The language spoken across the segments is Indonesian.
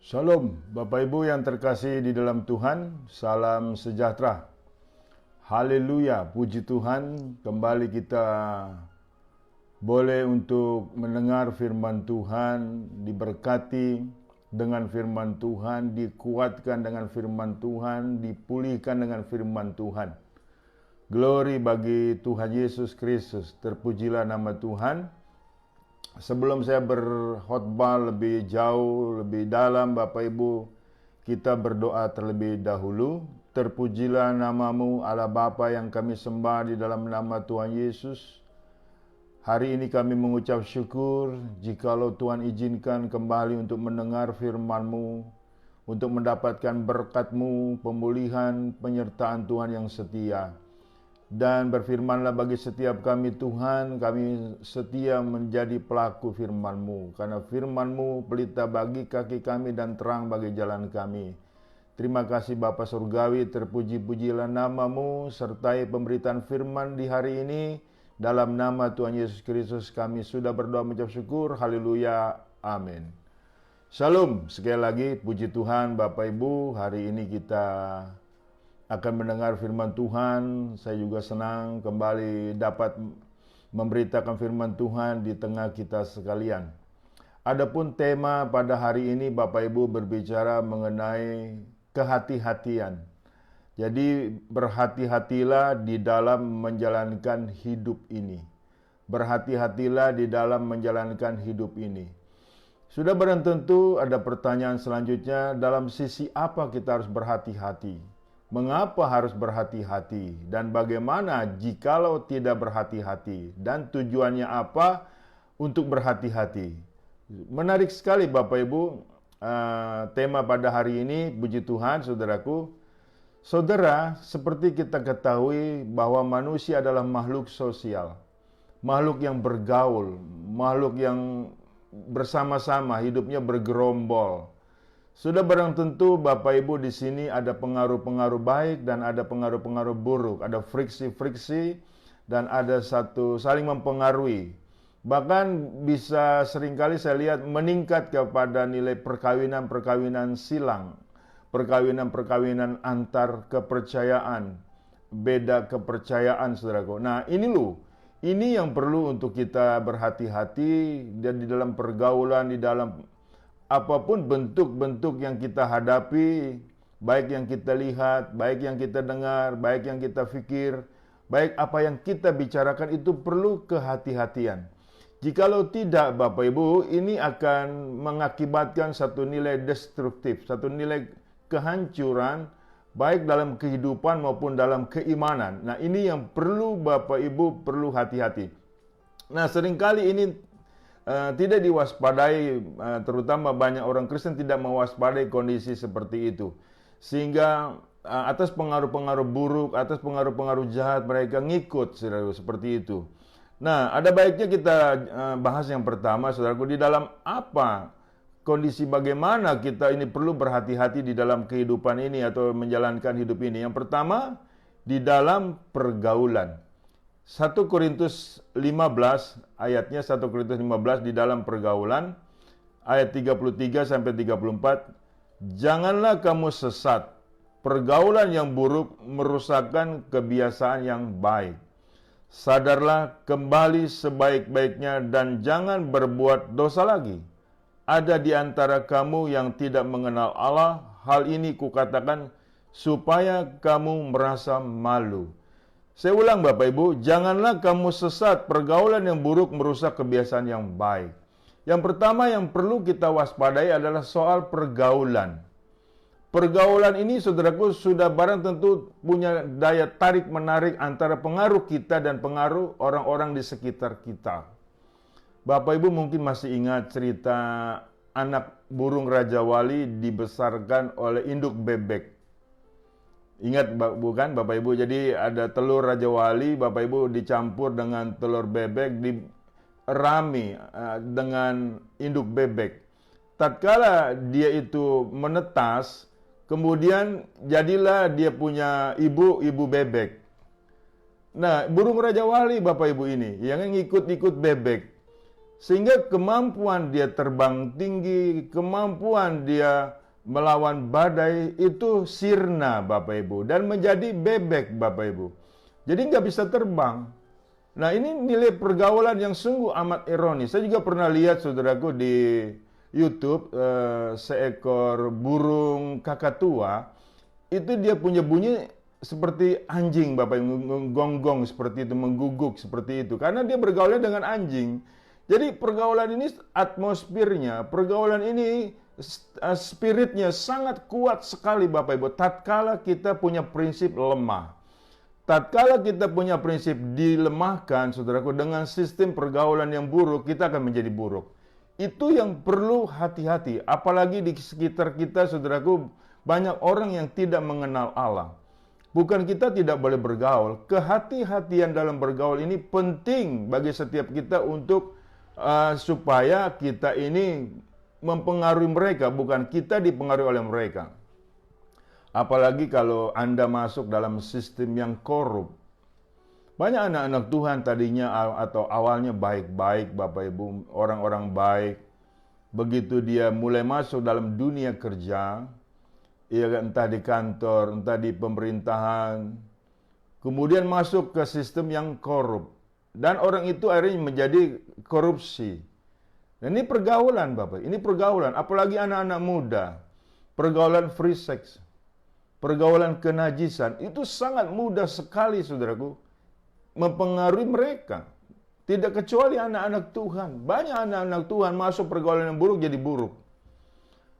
Shalom, Bapak Ibu yang terkasih di dalam Tuhan, salam sejahtera. Haleluya, puji Tuhan, kembali kita boleh untuk mendengar firman Tuhan, diberkati dengan firman Tuhan, dikuatkan dengan firman Tuhan, dipulihkan dengan firman Tuhan. Glory bagi Tuhan Yesus Kristus, terpujilah nama Tuhan. Sebelum saya berkhotbah lebih jauh, lebih dalam, Bapak Ibu, kita berdoa terlebih dahulu. Terpujilah namamu Allah Bapa yang kami sembah di dalam nama Tuhan Yesus. Hari ini kami mengucap syukur jikalau Tuhan izinkan kembali untuk mendengar firman-Mu, untuk mendapatkan berkat-Mu, pemulihan, penyertaan Tuhan yang setia. Dan berfirmanlah bagi setiap kami Tuhan, kami setia menjadi pelaku firman-Mu. Karena firman-Mu pelita bagi kaki kami dan terang bagi jalan kami. Terima kasih Bapa Surgawi, terpuji-pujilah nama-Mu, sertai pemberitaan firman di hari ini. Dalam nama Tuhan Yesus Kristus kami sudah berdoa mengucap syukur, haleluya, amin. Shalom, sekali lagi puji Tuhan Bapak Ibu, hari ini kita akan mendengar firman Tuhan. Saya juga senang kembali dapat memberitakan firman Tuhan di tengah kita sekalian. Adapun tema pada hari ini Bapak Ibu berbicara mengenai kehati-hatian. Jadi berhati-hatilah di dalam menjalankan hidup ini. Berhati-hatilah di dalam menjalankan hidup ini. Sudah barang tentu ada pertanyaan selanjutnya, dalam sisi apa kita harus berhati-hati? Mengapa harus berhati-hati? Dan bagaimana jikalau tidak berhati-hati? Dan tujuannya apa untuk berhati-hati? Menarik sekali Bapak Ibu, tema pada hari ini, puji Tuhan saudaraku. Saudara, seperti kita ketahui bahwa manusia adalah makhluk sosial. Makhluk yang bergaul, makhluk yang bersama-sama, hidupnya bergerombol. Sudah barang tentu Bapak Ibu di sini ada pengaruh-pengaruh baik dan ada pengaruh-pengaruh buruk, ada friksi-friksi dan ada satu saling mempengaruhi. Bahkan bisa seringkali saya lihat meningkat kepada nilai perkawinan-perkawinan silang, perkawinan-perkawinan antar kepercayaan, beda kepercayaan saudaraku. Nah, ini yang perlu untuk kita berhati-hati dan di dalam pergaulan, di dalam apapun bentuk-bentuk yang kita hadapi, baik yang kita lihat, baik yang kita dengar, baik yang kita fikir, baik apa yang kita bicarakan, itu perlu kehati-hatian. Jikalau tidak Bapak Ibu, ini akan mengakibatkan satu nilai destruktif, satu nilai kehancuran, baik dalam kehidupan maupun dalam keimanan. Nah, ini yang perlu Bapak Ibu perlu hati-hati. Nah, seringkali ini tidak diwaspadai, terutama banyak orang Kristen tidak mewaspadai kondisi seperti itu. Sehingga atas pengaruh-pengaruh buruk, atas pengaruh-pengaruh jahat mereka ngikut seperti itu. Nah, ada baiknya kita bahas yang pertama, saudaraku, di dalam apa kondisi bagaimana kita ini perlu berhati-hati di dalam kehidupan ini atau menjalankan hidup ini. Yang pertama, di dalam pergaulan. 1 Korintus 15, ayatnya 1 Korintus 15 di dalam pergaulan, ayat 33 sampai 34. Janganlah kamu sesat, pergaulan yang buruk merusakkan kebiasaan yang baik. Sadarlah kembali sebaik-baiknya dan jangan berbuat dosa lagi. Ada di antara kamu yang tidak mengenal Allah, hal ini kukatakan supaya kamu merasa malu. Saya ulang Bapak Ibu, janganlah kamu sesat, pergaulan yang buruk merusak kebiasaan yang baik. Yang pertama yang perlu kita waspadai adalah soal pergaulan. Pergaulan ini saudaraku sudah barang tentu punya daya tarik menarik antara pengaruh kita dan pengaruh orang-orang di sekitar kita. Bapak Ibu mungkin masih ingat cerita anak burung Raja Wali dibesarkan oleh induk bebek. Ingat bukan Bapak Ibu, jadi ada telur Raja Wali, Bapak Ibu dicampur dengan telur bebek, dirami dengan induk bebek. Tatkala dia itu menetas, kemudian jadilah dia punya ibu bebek. Nah, burung Raja Wali Bapak Ibu ini, yang ngikut-ngikut bebek. Sehingga kemampuan dia terbang tinggi, kemampuan dia melawan badai itu sirna Bapak Ibu. Dan menjadi bebek Bapak Ibu. Jadi nggak bisa terbang. Nah ini nilai pergaulan yang sungguh amat ironis. Saya juga pernah lihat saudaraku di YouTube seekor burung kakatua. Itu dia punya bunyi seperti anjing Bapak Ibu. Menggonggong seperti itu, mengguguk seperti itu. Karena dia bergaulnya dengan anjing. Jadi pergaulan ini atmosfernya, pergaulan ini spiritnya sangat kuat sekali Bapak Ibu. Tatkala kita punya prinsip lemah. Tatkala kita punya prinsip dilemahkan, saudaraku, dengan sistem pergaulan yang buruk, kita akan menjadi buruk. Itu yang perlu hati-hati. Apalagi di sekitar kita, saudaraku, banyak orang yang tidak mengenal Allah. Bukan kita tidak boleh bergaul. Kehati-hatian dalam bergaul ini penting bagi setiap kita untuk supaya kita ini mempengaruhi mereka, bukan kita dipengaruhi oleh mereka. Apalagi kalau Anda masuk dalam sistem yang korup. Banyak anak-anak Tuhan tadinya atau awalnya baik-baik Bapak Ibu, orang-orang baik. Begitu dia mulai masuk dalam dunia kerja, ya entah di kantor, entah di pemerintahan, kemudian masuk ke sistem yang korup. Dan orang itu akhirnya menjadi korupsi. Dan ini pergaulan Bapak, ini pergaulan. Apalagi anak-anak muda. Pergaulan free sex. Pergaulan kenajisan. Itu sangat mudah sekali saudaraku. Mempengaruhi mereka. Tidak kecuali anak-anak Tuhan. Banyak anak-anak Tuhan masuk pergaulan yang buruk jadi buruk.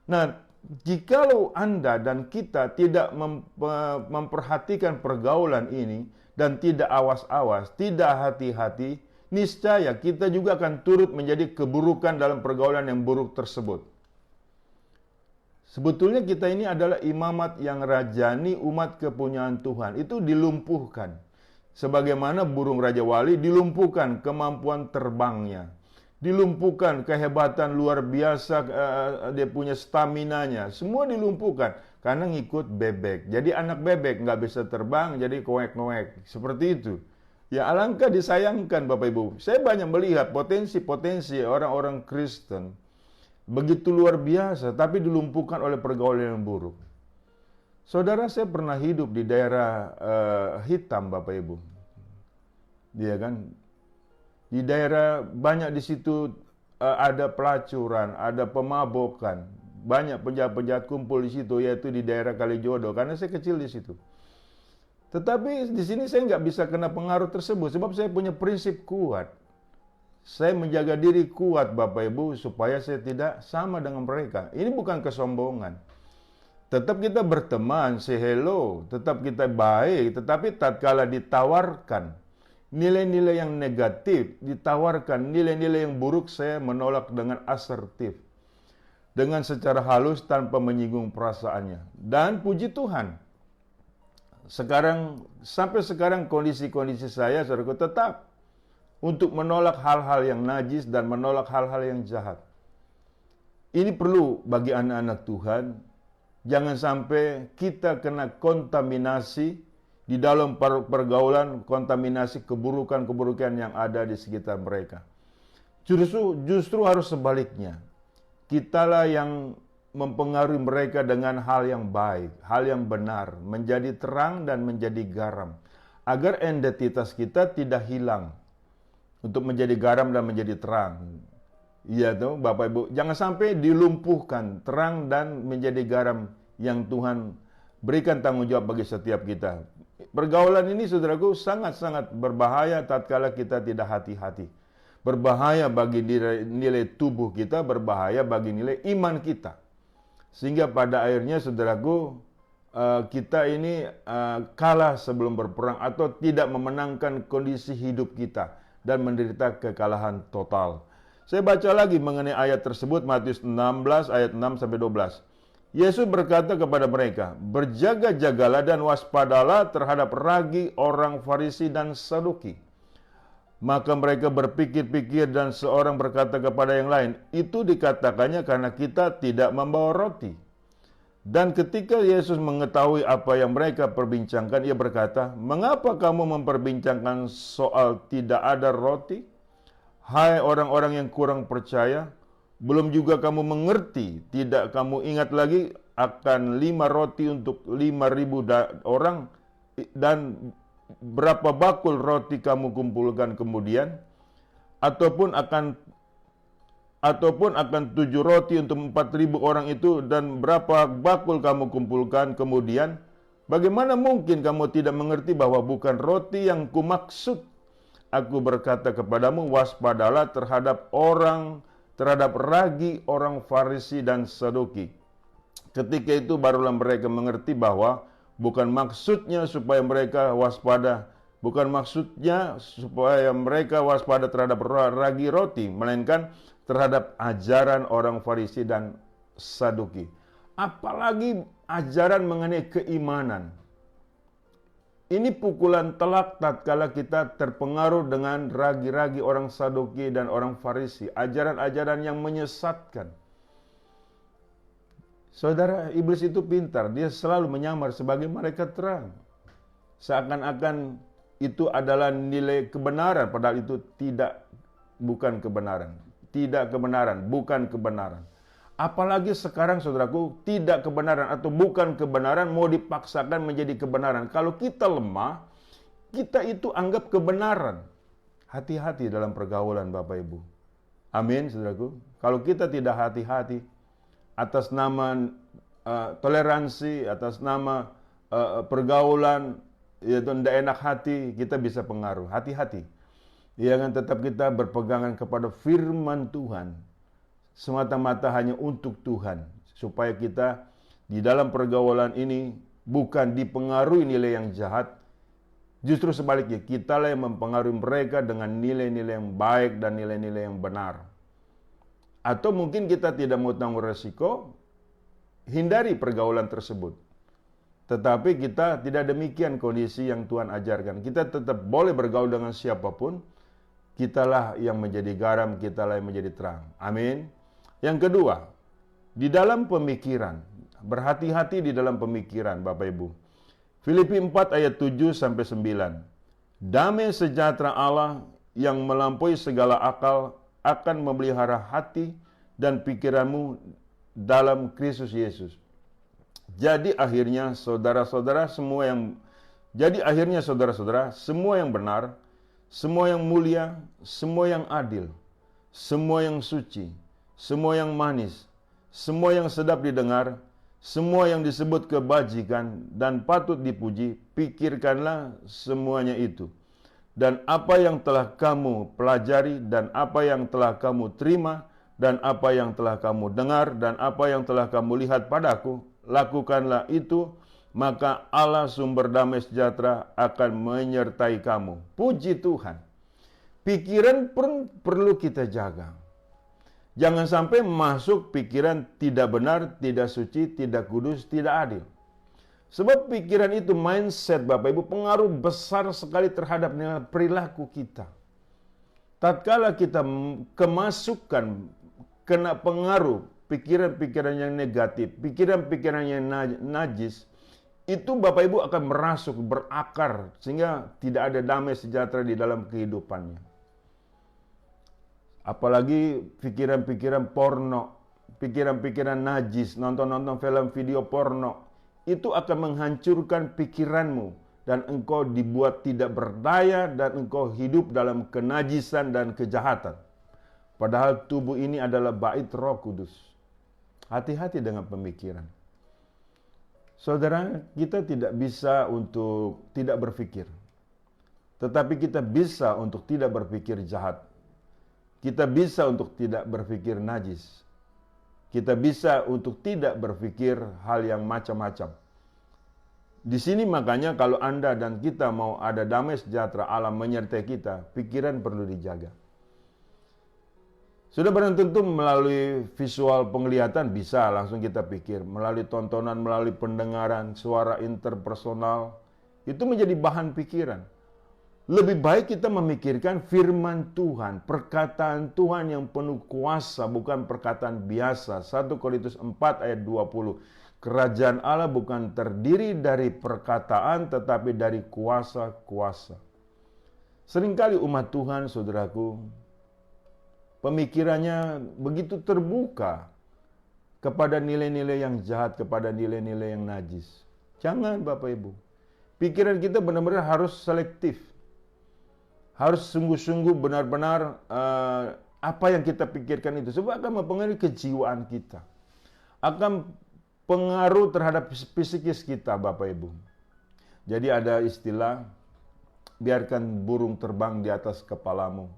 Nah, jikalau Anda dan kita tidak memperhatikan pergaulan ini, dan tidak awas-awas, tidak hati-hati, niscaya kita juga akan turut menjadi keburukan dalam pergaulan yang buruk tersebut. Sebetulnya kita ini adalah imamat yang rajani umat kepunyaan Tuhan. Itu dilumpuhkan. Sebagaimana burung Raja Wali dilumpuhkan kemampuan terbangnya. Dilumpuhkan kehebatan luar biasa, dia punya staminanya. Semua dilumpuhkan. Karena ngikut bebek. Jadi anak bebek nggak bisa terbang, jadi koek-koek. Seperti itu. Ya alangkah disayangkan Bapak Ibu. Saya banyak melihat potensi-potensi orang-orang Kristen. Begitu luar biasa, tapi dilumpuhkan oleh pergaulan yang buruk. Saudara, saya pernah hidup di daerah hitam Bapak Ibu. Dia kan. Di daerah banyak di situ ada pelacuran, ada pemabokan. Banyak penjahat-penjahat kumpul di situ, yaitu di daerah Kalijodo, karena saya kecil di situ. Tetapi di sini saya nggak bisa kena pengaruh tersebut, sebab saya punya prinsip kuat. Saya menjaga diri kuat, Bapak Ibu, supaya saya tidak sama dengan mereka. Ini bukan kesombongan. Tetap kita berteman, say hello, tetap kita baik, tetapi tatkala ditawarkan nilai-nilai yang negatif, ditawarkan nilai-nilai yang buruk, saya menolak dengan asertif. Dengan secara halus tanpa menyinggung perasaannya. Dan puji Tuhan, sampai sekarang kondisi-kondisi saya, saudaraku, tetap untuk menolak hal-hal yang najis dan menolak hal-hal yang jahat. Ini perlu bagi anak-anak Tuhan. Jangan sampai kita kena kontaminasi di dalam pergaulan, kontaminasi keburukan-keburukan yang ada di sekitar mereka. Justru harus sebaliknya. Kitalah yang mempengaruhi mereka dengan hal yang baik, hal yang benar, menjadi terang dan menjadi garam. Agar identitas kita tidak hilang. Untuk menjadi garam dan menjadi terang. Iya tuh Bapak Ibu, jangan sampai dilumpuhkan terang dan menjadi garam yang Tuhan berikan tanggung jawab bagi setiap kita. Pergaulan ini saudaraku sangat-sangat berbahaya tatkala kita tidak hati-hati. Berbahaya bagi nilai tubuh kita, berbahaya bagi nilai iman kita. Sehingga pada akhirnya saudaraku, kita ini kalah sebelum berperang atau tidak memenangkan kondisi hidup kita dan menderita kekalahan total. Saya baca lagi mengenai ayat tersebut, Matius 16 ayat 6 sampai 12. Yesus berkata kepada mereka, "Berjaga-jagalah dan waspadalah terhadap ragi orang Farisi dan Saduki." Maka mereka berpikir-pikir dan seorang berkata kepada yang lain, "Itu dikatakannya karena kita tidak membawa roti." Dan ketika Yesus mengetahui apa yang mereka perbincangkan, ia berkata, "Mengapa kamu memperbincangkan soal tidak ada roti? Hai orang-orang yang kurang percaya, belum juga kamu mengerti, tidak kamu ingat lagi akan 5 roti untuk 5.000 orang, dan berapa bakul roti kamu kumpulkan kemudian, ataupun akan 7 roti untuk 4.000 orang itu, dan berapa bakul kamu kumpulkan kemudian. Bagaimana mungkin kamu tidak mengerti bahwa bukan roti yang kumaksud? Aku berkata kepadamu, waspadalah terhadap ragi orang Farisi dan Saduki. Ketika itu barulah mereka mengerti bahwa bukan maksudnya supaya mereka waspada, bukan maksudnya supaya mereka waspada terhadap ragi roti, melainkan terhadap ajaran orang Farisi dan Saduki. Apalagi ajaran mengenai keimanan. Ini pukulan telak tatkala kita terpengaruh dengan ragi-ragi orang Saduki dan orang Farisi, ajaran-ajaran yang menyesatkan. Saudara, iblis itu pintar, dia selalu menyamar sebagai malaikat terang. Seakan-akan itu adalah nilai kebenaran, padahal itu bukan kebenaran. Tidak kebenaran, bukan kebenaran. Apalagi sekarang, saudaraku, tidak kebenaran atau bukan kebenaran mau dipaksakan menjadi kebenaran. Kalau kita lemah, kita itu anggap kebenaran. Hati-hati dalam pergaulan, Bapak Ibu. Amin, saudaraku. Kalau kita tidak hati-hati atas nama toleransi, atas nama pergaulan, yaitu tidak enak hati, kita bisa pengaruh. Hati-hati. Jangan tetap kita berpegangan kepada firman Tuhan, semata-mata hanya untuk Tuhan, supaya kita di dalam pergaulan ini bukan dipengaruhi nilai yang jahat, justru sebaliknya, kitalah yang mempengaruhi mereka dengan nilai-nilai yang baik dan nilai-nilai yang benar. Atau mungkin kita tidak mau tanggung resiko, hindari pergaulan tersebut. Tetapi kita tidak demikian kondisi yang Tuhan ajarkan. Kita tetap boleh bergaul dengan siapapun, kitalah yang menjadi garam, kitalah yang menjadi terang. Amin. Yang kedua, di dalam pemikiran. Berhati-hati di dalam pemikiran, Bapak Ibu. Filipi 4 ayat 7-9. Damai sejahtera Allah yang melampaui segala akal akan memelihara hati dan pikiranmu dalam Kristus Yesus. Jadi akhirnya saudara-saudara semua yang benar, semua yang mulia, semua yang adil, semua yang suci, semua yang manis, semua yang sedap didengar, semua yang disebut kebajikan dan patut dipuji, pikirkanlah semuanya itu. Dan apa yang telah kamu pelajari, dan apa yang telah kamu terima, dan apa yang telah kamu dengar, dan apa yang telah kamu lihat padaku, lakukanlah itu, maka Allah sumber damai sejahtera akan menyertai kamu. Puji Tuhan. Pikiran pun perlu kita jaga. Jangan sampai masuk pikiran tidak benar, tidak suci, tidak kudus, tidak adil. Sebab pikiran itu mindset, Bapak Ibu, pengaruh besar sekali terhadap perilaku kita. Tatkala kita kemasukan, kena pengaruh pikiran-pikiran yang negatif, pikiran-pikiran yang najis, itu Bapak Ibu akan merasuk, berakar, sehingga tidak ada damai sejahtera di dalam kehidupannya. Apalagi pikiran-pikiran porno, pikiran-pikiran najis, nonton-nonton film video porno, itu akan menghancurkan pikiranmu, dan engkau dibuat tidak berdaya, dan engkau hidup dalam kenajisan dan kejahatan. Padahal tubuh ini adalah bait Roh Kudus. Hati-hati dengan pemikiran. Saudara, kita tidak bisa untuk tidak berpikir. Tetapi kita bisa untuk tidak berpikir jahat. Kita bisa untuk tidak berpikir najis. Kita bisa untuk tidak berpikir hal yang macam-macam. Di sini makanya kalau Anda dan kita mau ada damai sejahtera Allah menyertai kita, pikiran perlu dijaga. Sudah barang tentu melalui visual penglihatan bisa langsung kita pikir. Melalui tontonan, melalui pendengaran, suara interpersonal, itu menjadi bahan pikiran. Lebih baik kita memikirkan firman Tuhan, perkataan Tuhan yang penuh kuasa, bukan perkataan biasa. 1 Korintus 4 ayat 20. Kerajaan Allah bukan terdiri dari perkataan, tetapi dari kuasa-kuasa. Seringkali umat Tuhan, saudaraku, pemikirannya begitu terbuka kepada nilai-nilai yang jahat, kepada nilai-nilai yang najis. Jangan Bapak Ibu. Pikiran kita benar-benar harus selektif. Harus sungguh-sungguh benar-benar apa yang kita pikirkan itu. Sebab akan mempengaruhi kejiwaan kita. Akan pengaruh terhadap psikis kita Bapak Ibu. Jadi ada istilah, biarkan burung terbang di atas kepalamu.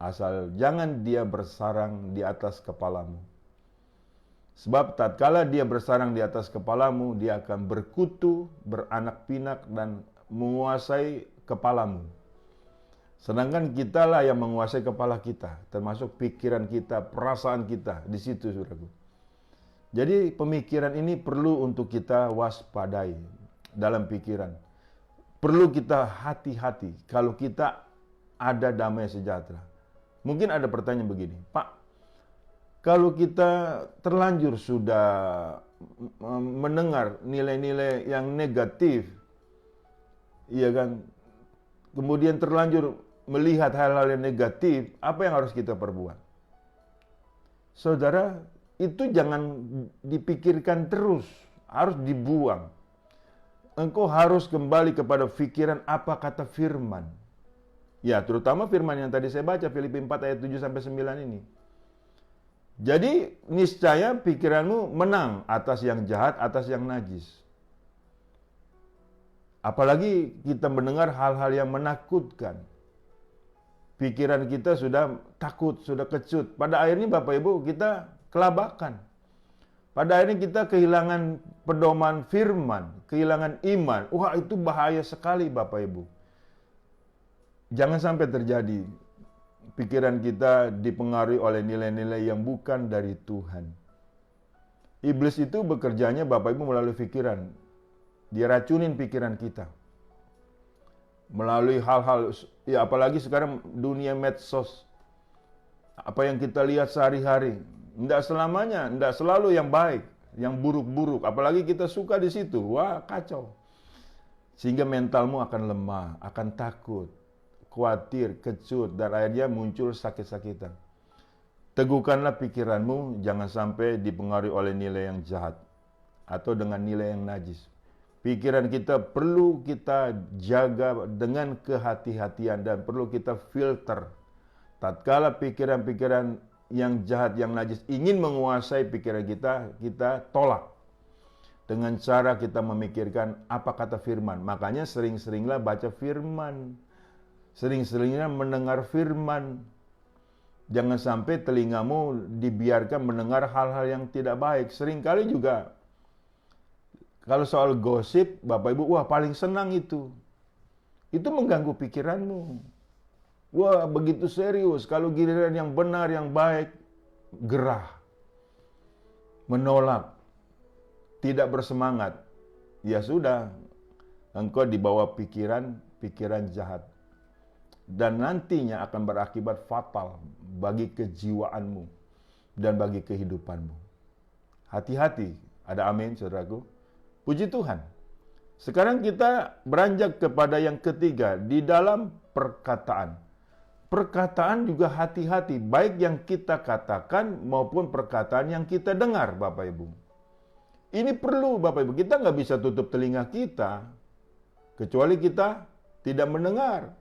Asal jangan dia bersarang di atas kepalamu. Sebab tatkala dia bersarang di atas kepalamu, dia akan berkutu, beranak pinak, dan menguasai kepalamu. Sedangkan kitalah yang menguasai kepala kita, termasuk pikiran kita, perasaan kita, di situ saudaraku. Jadi pemikiran ini perlu untuk kita waspadai dalam pikiran. Perlu kita hati-hati kalau kita ada damai sejahtera. Mungkin ada pertanyaan begini, Pak, kalau kita terlanjur sudah mendengar nilai-nilai yang negatif, iya kan, kemudian terlanjur melihat hal-hal yang negatif, apa yang harus kita perbuat? Saudara, itu jangan dipikirkan terus, harus dibuang. Engkau harus kembali kepada pikiran apa kata firman. Ya, terutama firman yang tadi saya baca, Filipi 4 ayat 7-9 ini. Jadi niscaya pikiranmu menang atas yang jahat, atas yang najis. Apalagi kita mendengar hal-hal yang menakutkan. Pikiran kita sudah takut, sudah kecut. Pada akhirnya Bapak Ibu kita kelabakan. Pada akhirnya kita kehilangan pedoman firman, kehilangan iman. Wah, itu bahaya sekali Bapak Ibu. Jangan sampai terjadi. Pikiran kita dipengaruhi oleh nilai-nilai yang bukan dari Tuhan. Iblis itu bekerjanya Bapak Ibu melalui pikiran. Dia racunin pikiran kita. Melalui hal-hal, ya apalagi sekarang dunia medsos. Apa yang kita lihat sehari-hari. Tidak selamanya, tidak selalu yang baik. Yang buruk-buruk. Apalagi kita suka di situ. Wah, kacau. Sehingga mentalmu akan lemah, akan takut, khawatir, kecut, dan akhirnya muncul sakit-sakitan. Teguhkanlah pikiranmu, jangan sampai dipengaruhi oleh nilai yang jahat atau dengan nilai yang najis. Pikiran kita perlu kita jaga dengan kehati-hatian dan perlu kita filter. Tatkala pikiran-pikiran yang jahat, yang najis ingin menguasai pikiran kita, kita tolak. Dengan cara kita memikirkan apa kata firman. Makanya sering-seringlah baca firman. Sering-seringnya mendengar firman. Jangan sampai telingamu dibiarkan mendengar hal-hal yang tidak baik. Seringkali juga, kalau soal gosip, Bapak Ibu, wah paling senang itu. Itu mengganggu pikiranmu. Wah begitu serius. Kalau giliran yang benar, yang baik, gerah. Menolak. Tidak bersemangat. Ya sudah, engkau dibawa pikiran jahat. Dan nantinya akan berakibat fatal bagi kejiwaanmu dan bagi kehidupanmu. Hati-hati, ada amin saudaraku. Puji Tuhan. Sekarang kita beranjak kepada yang ketiga, di dalam perkataan. Perkataan juga hati-hati, baik yang kita katakan maupun perkataan yang kita dengar Bapak Ibu. Ini perlu Bapak Ibu, kita nggak bisa tutup telinga kita, kecuali kita tidak mendengar.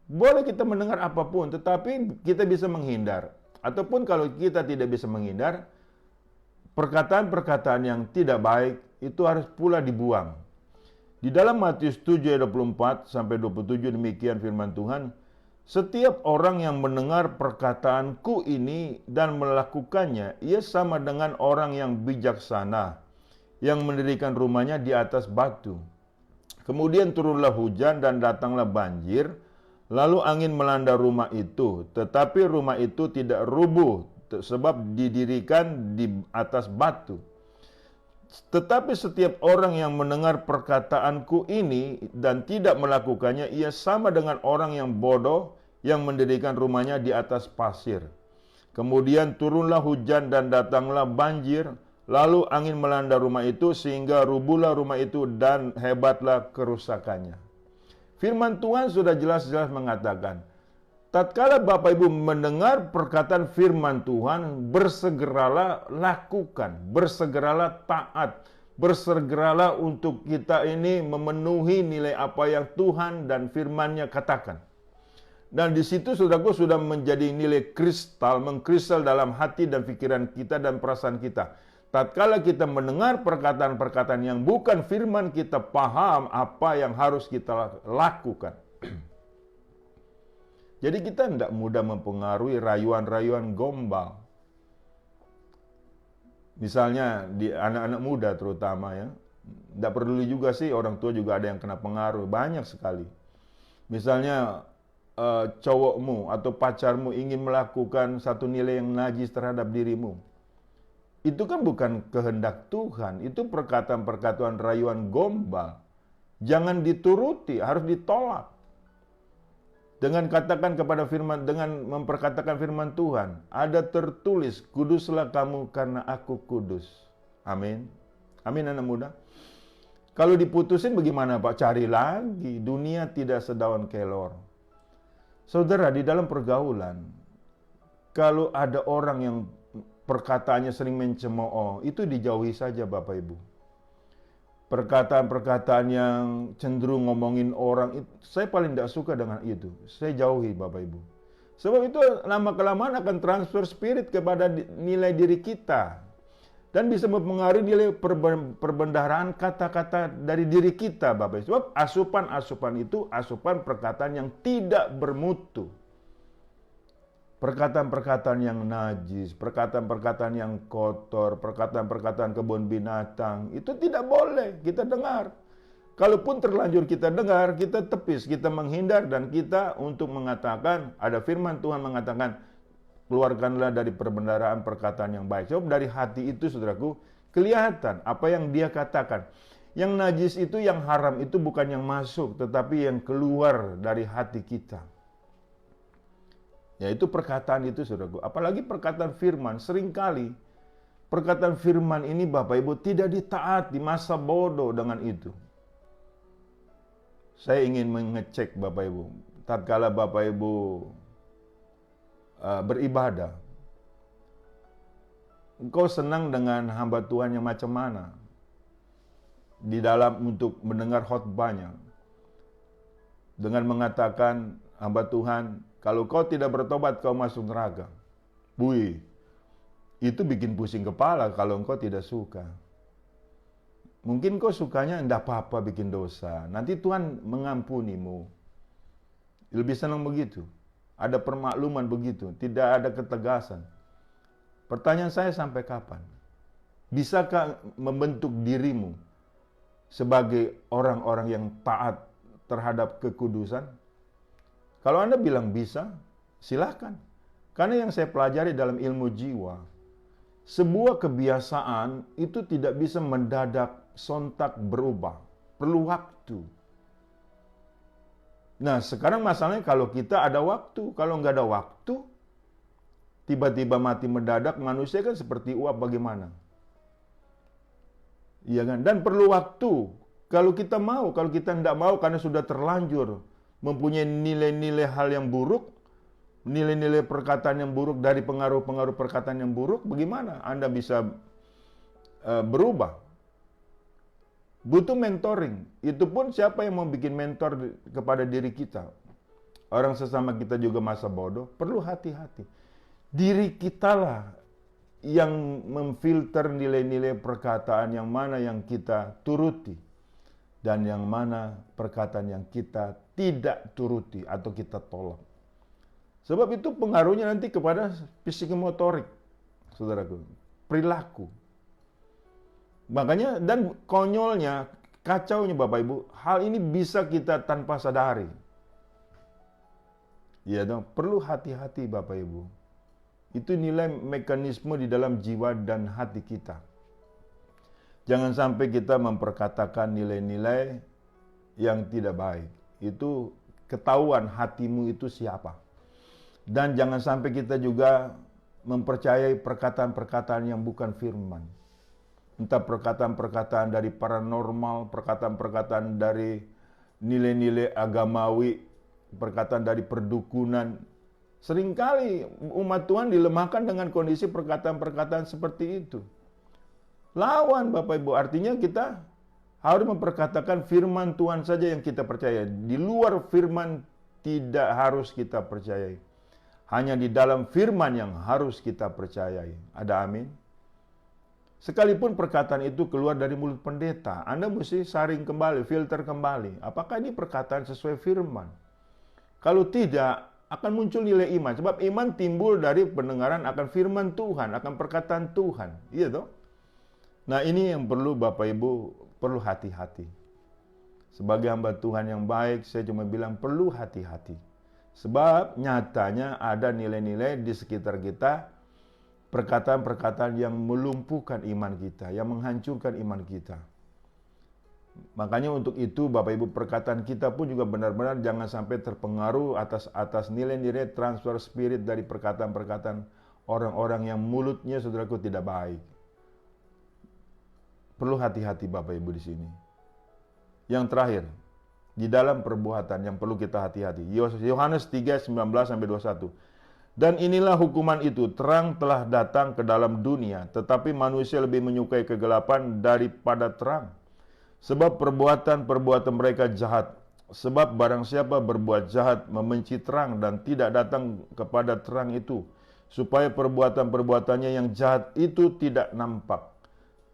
Boleh kita mendengar apapun, tetapi kita bisa menghindar. Ataupun kalau kita tidak bisa menghindar, perkataan-perkataan yang tidak baik itu harus pula dibuang. Di dalam Matius 7 ayat 24-27 demikian firman Tuhan, setiap orang yang mendengar perkataanku ini dan melakukannya, ia sama dengan orang yang bijaksana, yang mendirikan rumahnya di atas batu. Kemudian turunlah hujan dan datanglah banjir, lalu angin melanda rumah itu, tetapi rumah itu tidak rubuh, sebab didirikan di atas batu. Tetapi setiap orang yang mendengar perkataanku ini dan tidak melakukannya, ia sama dengan orang yang bodoh yang mendirikan rumahnya di atas pasir. Kemudian turunlah hujan dan datanglah banjir, lalu angin melanda rumah itu sehingga rubuhlah rumah itu dan hebatlah kerusakannya. Firman Tuhan sudah jelas-jelas mengatakan, tatkala Bapak Ibu mendengar perkataan firman Tuhan, bersegeralah lakukan, bersegeralah taat, bersegeralah untuk kita ini memenuhi nilai apa yang Tuhan dan firman-Nya katakan. Dan di situ saudaraku sudah menjadi nilai kristal, mengkristal dalam hati dan pikiran kita dan perasaan kita. Tatkala kita mendengar perkataan-perkataan yang bukan firman, kita paham apa yang harus kita lakukan. Jadi kita tidak mudah mempengaruhi rayuan-rayuan gombal. Misalnya di anak-anak muda terutama ya. Tidak perlu juga sih, orang tua juga ada yang kena pengaruh. Banyak sekali. Misalnya cowokmu atau pacarmu ingin melakukan satu nilai yang najis terhadap dirimu. Itu kan bukan kehendak Tuhan. Itu perkataan-perkataan rayuan gombal. Jangan dituruti, harus ditolak. Dengan katakan kepada firman, dengan memperkatakan firman Tuhan, ada tertulis, kuduslah kamu karena aku kudus. Amin. Amin anak muda. Kalau diputusin bagaimana Pak? Cari lagi. Dunia tidak sedaun kelor. Saudara, di dalam pergaulan, kalau ada orang yang perkataannya sering mencemooh, itu dijauhi saja Bapak Ibu. Perkataan-perkataan yang cenderung ngomongin orang, saya paling tidak suka dengan itu. Saya jauhi Bapak Ibu. Sebab itu lama-kelamaan akan transfer spirit kepada nilai diri kita. Dan bisa mempengaruhi nilai perbendaharaan kata-kata dari diri kita Bapak Ibu. Sebab asupan-asupan itu asupan perkataan yang tidak bermutu. Perkataan-perkataan yang najis, perkataan-perkataan yang kotor, perkataan-perkataan kebun binatang, itu tidak boleh kita dengar. Kalaupun terlanjur kita dengar, kita tepis, kita menghindar, dan kita untuk mengatakan, ada firman Tuhan mengatakan, keluarkanlah dari perbendaharaan perkataan yang baik. Sebab dari hati itu, saudaraku, kelihatan apa yang dia katakan. Yang najis itu, yang haram itu bukan yang masuk, tetapi yang keluar dari hati kita. Yaitu perkataan itu, saudaraku. Apalagi perkataan firman, seringkali perkataan firman ini Bapak Ibu tidak ditaati, masa bodoh dengan itu. Saya ingin mengecek Bapak Ibu, tatkala Bapak Ibu beribadah, engkau senang dengan hamba Tuhan yang macam mana? Di dalam untuk mendengar khotbahnya, dengan mengatakan, hamba Tuhan, kalau kau tidak bertobat, kau masuk neraka. Bui, itu bikin pusing kepala kalau engkau tidak suka. Mungkin kau sukanya enggak apa-apa bikin dosa. Nanti Tuhan mengampunimu. Lebih senang begitu. Ada permakluman begitu. Tidak ada ketegasan. Pertanyaan saya sampai kapan? Bisakah membentuk dirimu sebagai orang-orang yang taat terhadap kekudusan? Kalau Anda bilang bisa, silakan. Karena yang saya pelajari dalam ilmu jiwa, sebuah kebiasaan itu tidak bisa mendadak sontak berubah. Perlu waktu. Nah, sekarang masalahnya kalau kita ada waktu. Kalau nggak ada waktu, tiba-tiba mati mendadak, manusia kan seperti uap bagaimana? Iya kan? Dan perlu waktu. Kalau kita mau, kalau kita tidak mau karena sudah terlanjur mempunyai nilai-nilai hal yang buruk, nilai-nilai perkataan yang buruk dari pengaruh-pengaruh perkataan yang buruk, bagaimana Anda bisa berubah? Butuh mentoring. Itu pun siapa yang mau bikin mentor kepada diri kita? Orang sesama kita juga masa bodoh, perlu hati-hati. Diri kitalah yang memfilter nilai-nilai perkataan yang mana yang kita turuti dan yang mana perkataan yang kita tidak turuti atau kita tolak. Sebab itu pengaruhnya nanti kepada psikomotorik, saudaraku, perilaku. Makanya dan konyolnya, kacaunya Bapak Ibu, hal ini bisa kita tanpa sadari. Ya dong, perlu hati-hati Bapak Ibu. Itu nilai mekanisme di dalam jiwa dan hati kita. Jangan sampai kita memperkatakan nilai-nilai yang tidak baik. Itu ketahuan hatimu itu siapa. Dan jangan sampai kita juga mempercayai perkataan-perkataan yang bukan firman. Entah perkataan-perkataan dari paranormal, perkataan-perkataan dari nilai-nilai agamawi, perkataan dari perdukunan, Seringkali umat Tuhan dilemahkan dengan kondisi perkataan-perkataan seperti itu. Lawan Bapak Ibu, artinya kita harus memperkatakan firman Tuhan saja yang kita percaya. Di luar firman tidak harus kita percayai. Hanya di dalam firman yang harus kita percayai. Ada amin? Sekalipun perkataan itu keluar dari mulut pendeta, Anda mesti saring kembali, filter kembali. Apakah ini perkataan sesuai firman? Kalau tidak, akan muncul nilai iman. Sebab iman timbul dari pendengaran akan firman Tuhan, akan perkataan Tuhan. Iya toh? Nah, ini yang perlu Bapak Ibu, perlu hati-hati. Sebagai hamba Tuhan yang baik, saya cuma bilang perlu hati-hati. Sebab nyatanya ada nilai-nilai di sekitar kita, perkataan-perkataan yang melumpuhkan iman kita, yang menghancurkan iman kita. Makanya untuk itu Bapak Ibu, perkataan kita pun juga benar-benar jangan sampai terpengaruh atas nilai-nilai transfer spirit dari perkataan-perkataan orang-orang yang mulutnya saudaraku tidak baik. Perlu hati-hati Bapak Ibu di sini. Yang terakhir, di dalam perbuatan yang perlu kita hati-hati. Yohanes 3:19-21. Dan inilah hukuman itu, terang telah datang ke dalam dunia, tetapi manusia lebih menyukai kegelapan daripada terang. Sebab perbuatan-perbuatan mereka jahat. Sebab barang siapa berbuat jahat membenci terang dan tidak datang kepada terang itu, supaya perbuatan-perbuatannya yang jahat itu tidak nampak.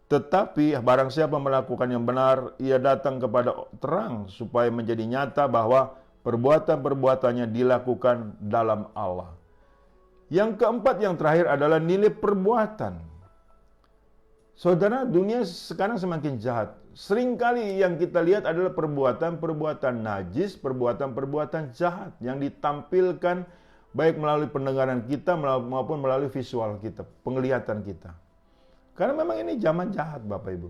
Tetapi barang siapa melakukan yang benar, ia datang kepada terang supaya menjadi nyata bahwa perbuatan-perbuatannya dilakukan dalam Allah. Yang keempat, yang terakhir adalah nilai perbuatan. Saudara, dunia sekarang semakin jahat. Seringkali yang kita lihat adalah perbuatan-perbuatan najis, perbuatan-perbuatan jahat yang ditampilkan baik melalui pendengaran kita maupun melalui visual kita, penglihatan kita. Karena memang ini zaman jahat Bapak Ibu.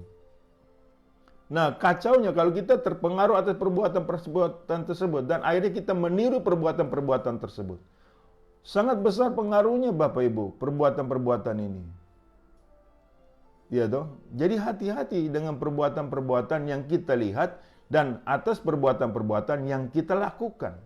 Nah, kacaunya kalau kita terpengaruh atas perbuatan-perbuatan tersebut dan akhirnya kita meniru perbuatan-perbuatan tersebut. Sangat besar pengaruhnya Bapak Ibu, perbuatan-perbuatan ini. Ya toh? Jadi hati-hati dengan perbuatan-perbuatan yang kita lihat dan atas perbuatan-perbuatan yang kita lakukan.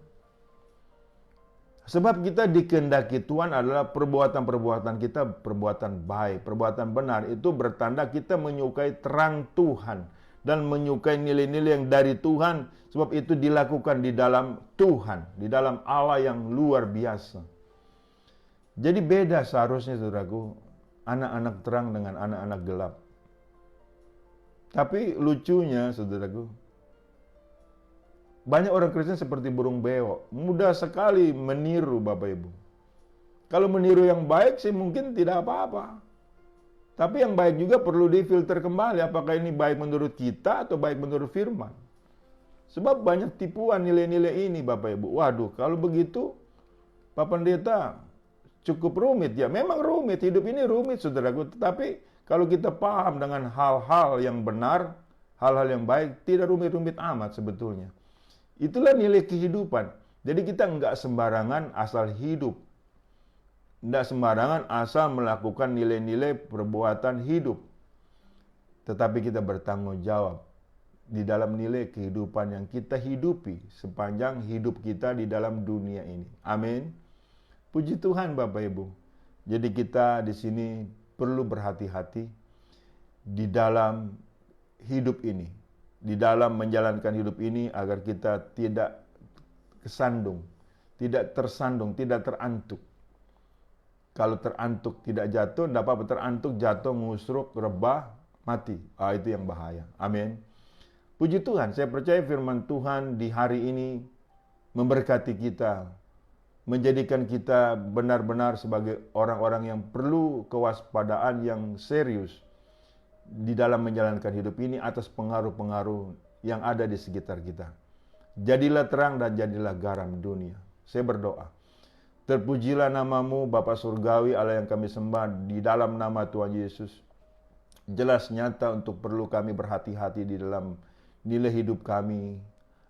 Sebab kita dikehendaki Tuhan adalah perbuatan-perbuatan kita perbuatan baik, perbuatan benar. Itu bertanda kita menyukai terang Tuhan dan menyukai nilai-nilai yang dari Tuhan. Sebab itu dilakukan di dalam Tuhan, di dalam Allah yang luar biasa. Jadi beda seharusnya saudaraku, anak-anak terang dengan anak-anak gelap. Tapi lucunya saudaraku, banyak orang Kristen seperti burung beo, mudah sekali meniru Bapak Ibu. Kalau meniru yang baik sih mungkin tidak apa-apa. Tapi yang baik juga perlu difilter kembali, apakah ini baik menurut kita atau baik menurut firman. Sebab banyak tipuan nilai-nilai ini Bapak Ibu. Waduh, kalau begitu Pak Pendeta cukup rumit. Ya memang rumit, hidup ini rumit saudaraku. Tetapi kalau kita paham dengan hal-hal yang benar, hal-hal yang baik, tidak rumit-rumit amat sebetulnya. Itulah nilai kehidupan. Jadi kita enggak sembarangan asal hidup. Enggak sembarangan asal melakukan nilai-nilai perbuatan hidup. Tetapi kita bertanggung jawab di dalam nilai kehidupan yang kita hidupi sepanjang hidup kita di dalam dunia ini. Amin. Puji Tuhan Bapak Ibu. Jadi kita di sini perlu berhati-hati di dalam hidup ini. Di dalam menjalankan hidup ini agar kita tidak kesandung, tidak tersandung, tidak terantuk. Kalau terantuk tidak jatuh, tidak apa-apa, terantuk, jatuh, ngusruk, rebah, mati. Itu yang bahaya. Amin. Puji Tuhan, saya percaya firman Tuhan di hari ini memberkati kita, menjadikan kita benar-benar sebagai orang-orang yang perlu kewaspadaan yang serius di dalam menjalankan hidup ini atas pengaruh-pengaruh yang ada di sekitar kita. Jadilah terang dan jadilah garam dunia. Saya berdoa. Terpujilah namamu Bapa Surgawi Allah yang kami sembah di dalam nama Tuhan Yesus. Jelas nyata untuk perlu kami berhati-hati di dalam nilai hidup kami,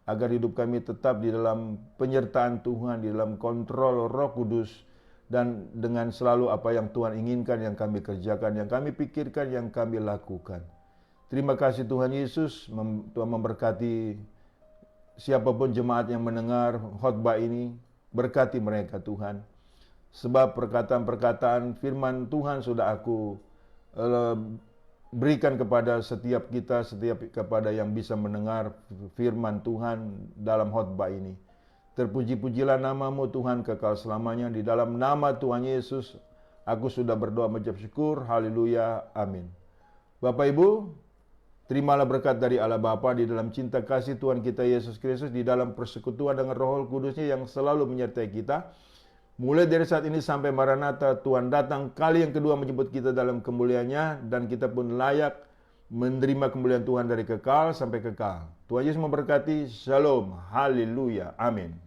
agar hidup kami tetap di dalam penyertaan Tuhan, di dalam kontrol Roh Kudus, dan dengan selalu apa yang Tuhan inginkan, yang kami kerjakan, yang kami pikirkan, yang kami lakukan. Terima kasih Tuhan Yesus, Tuhan memberkati siapapun jemaat yang mendengar khotbah ini, berkati mereka Tuhan. sebab perkataan-perkataan firman Tuhan sudah aku berikan kepada setiap kita, kepada yang bisa mendengar firman Tuhan dalam khotbah ini. Terpuji-pujilah namamu Tuhan kekal selamanya. Di dalam nama Tuhan Yesus, aku sudah berdoa mengucap syukur. Haleluya. Amin. Bapak Ibu, terimalah berkat dari Allah Bapa di dalam cinta kasih Tuhan kita Yesus Kristus, di dalam persekutuan dengan Roh Kudusnya yang selalu menyertai kita. Mulai dari saat ini sampai Maranatha, Tuhan datang kali yang kedua menjemput kita dalam kemuliaannya, dan kita pun layak menerima kemuliaan Tuhan dari kekal sampai kekal. Tuhan Yesus memberkati. Shalom. Haleluya. Amin.